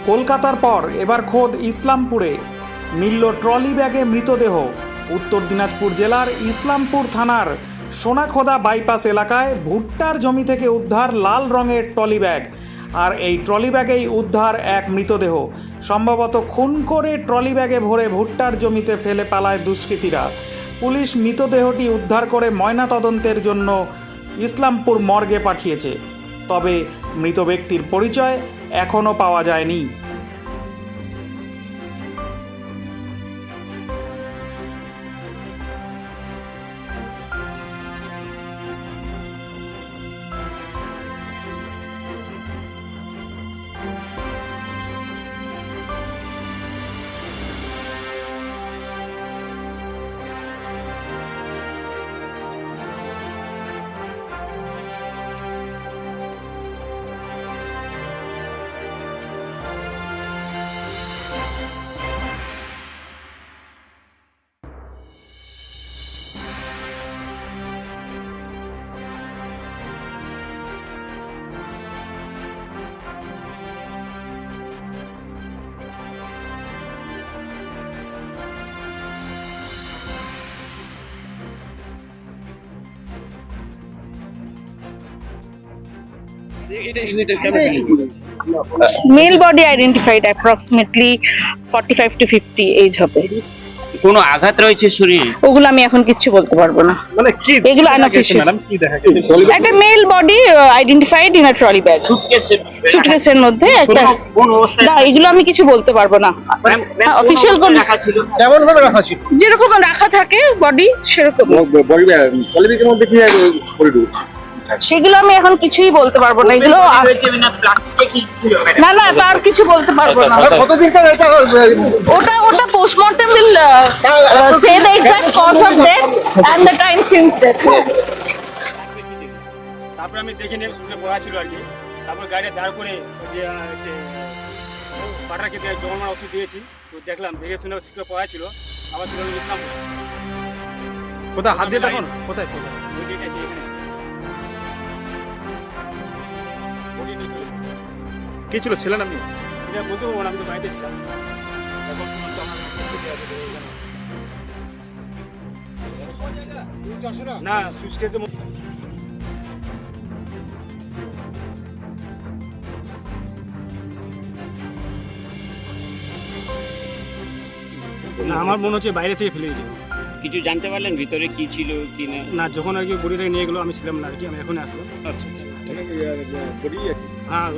কলকাতার পর এবার খোদ ইসলামপুরে মিলল ট্রলি ব্যাগে মৃতদেহ। উত্তর দিনাজপুর জেলার ইসলামপুর থানার সোনাখোদা বাইপাস এলাকায় ভুট্টার জমি থেকে উদ্ধার লাল রঙের ট্রলি ব্যাগ। আর এই ট্রলি ব্যাগেই উদ্ধার এক মৃতদেহ। সম্ভবত খুন করে ট্রলি ব্যাগে ভরে ভুট্টার জমিতে ফেলে পালায় দুষ্কৃতীরা। পুলিশ মৃতদেহটি উদ্ধার করে ময়নাতদন্তের জন্য ইসলামপুর মর্গে পাঠিয়েছে। তবে মৃত ব্যক্তির পরিচয় এখনও পাওয়া যায়নি। Male body identified approximately 45 to 50 age হবে। কোনো আঘাত রয়েছে শরীরে? ওগুলো আমি এখন কিছু বলতে পারবো না। মানে কি এগুলো আনঅফিশিয়াল। ম্যাডাম কি দেখা গেছে? একটা male body identified in a trolley bag. সুটকেসের মধ্যে একটা। না, এগুলো আমি কিছু বলতে পারবো না। অফিশিয়াল কোন রাখা ছিল? কেমন ভাবে রাখা ছিল? যেরকম রাখা থাকে বডি সেরকম। বডি পলিথিনের মধ্যে কি করে সেগুলো আমি এখন কিছুই বলতে পারবো না। এগুলো না না, তার কিছু বলতে পারবো না। কতদিনকার এটা ওটা postmortem will say the exact cause of death and the time since death. তারপরে আমি দেখে নিয়ে শুনে পড়া ছিল আর কি। তারপর গাড়ি দাঁড় করে ওই যে পাটাকে জমার ওষুধ দিয়েছি, তো দেখলাম, দেখে শুনে শুনে পড়া ছিল। আবার চলে গেছিলাম। কোথায় হাত দিয়ে তখন কোথায় কোথায় ওই দিকে এসে এখানে বডি নিয়ে চলে গেছে। কি ছিল ছিলেন আপনি? সেটা বলতে পারবো না, আমি তো বাড়িতে ছিলাম। এখন শুনুন তো আমার না সুস্কেতে না, আমার মনে হচ্ছে বাইরে থেকে ফেলে দিয়েছে। কিছু জানতে পারলেন ভিতরে কি ছিল কি না? না, যখন আর কি বডিটাকে নিয়ে গেলো আমি ছিলাম না আর কি, আমি এখন আসলাম। আচ্ছা আচ্ছা বডি আছে। হ্যাঁ,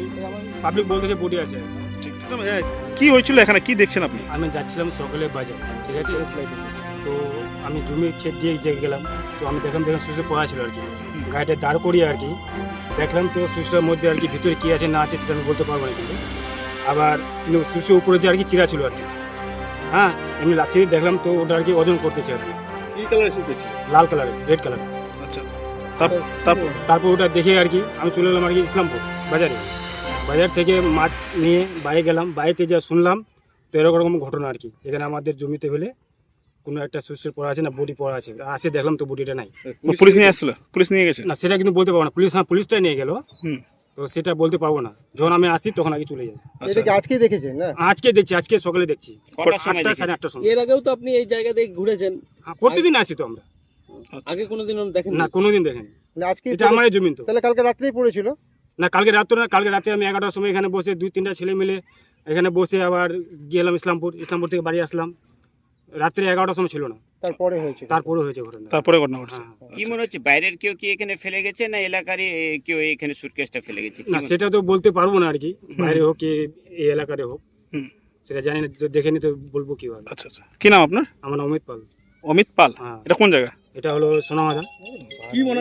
পাবলিক বলতে বডি আছে। ঠিক কি হয়েছিল এখানে, কি দেখছেন আপনি? আমি যাচ্ছিলাম সকালে বাজার, ঠিক আছে, তো আমি জমির ক্ষেত দিয়ে যে গেলাম, তো আমি দেখলাম সুইচে পড়া ছিল আর কি। গাড়িটা দাঁড় করিয়ে আর কি দেখলাম, তো সুইচটার মধ্যে আর কি ভিতরে কী আছে না আছে সেটা আমি বলতে পারবো না। কিন্তু সুইচের উপরে যে আর কি চিরা ছিল আর কি। হ্যাঁ, এমনি রাত্রি দেখলাম, তো ওটা আর কি ওজন করতেছে আর কি। কি কালারের সুট ছিল? লাল কালারের, রেড কালার। আচ্ছা, তারপর ওটা দেখে আর কি আমি চলে এলাম আর কি ইসলামপুর বাজার থেকে মাছ নিয়ে বাইরে গেলাম। বাইরেতে যা শুনলাম, তো এরকম ঘটনা আর কি। এখানে আমাদের জমিতে ফেলে কোনো একটা সুইচের পড়া আছে না, বডি পড়া আছে। আসে দেখলাম তো বডিটা নাই। পুলিশ নিয়ে আসছিল? পুলিশ নিয়ে গেছে? না, সেটা কিন্তু বলতে পারবো না। পুলিশটাই নিয়ে গেল, তো সেটা বলতে পারবো না। যখন আমি আসি তখন আগে চলে যাই। এটা কি আজকে দেখেছেন না? আজকে দেখছি, আজকে সকালে দেখছি, 8টা 8:30টার সময়। এর আগেও তো আপনি এই জায়গা দিয়ে ঘুরেছেন? হ্যাঁ, প্রতিদিন আসি তো আমরা। আগে কোনোদিন দেখেন না, কোনোদিন দেখিনি। আজকে এটা আমার জমি তো। তাহলে কালকে রাত্রেই পড়েছিল? না, কালকে রাতে আমি 11টার সময় এখানে বসে 2-3টা ছেলে মিলে এখানে বসে আবার গেলাম ইসলামপুর থেকে বাড়ি আসলাম। রাত্রে 11টার সময় ছিল না, তারপরে হয়েছে ঘটনা। তারপরে ঘটনা ঘটছে। কি মনে হচ্ছে বাইরের কেউ কি এখানে ফেলে গেছে না এলাকারই কেউ এখানে সুটকেসটা ফেলে গেছে? না, সেটা তো বলতে পারবো না আর কি। বাইরে হোক কি এই এলাকারে হোক সেটা জানি না, দেখেনি তো বলবো কিভাবে। আচ্ছা আচ্ছা, কি নাম আপনার? আমার নাম অমিত পাল। অমিত পাল। হ্যাঁ। এটা কোন জায়গা? এটা হলো সোনামাদা। কি মনে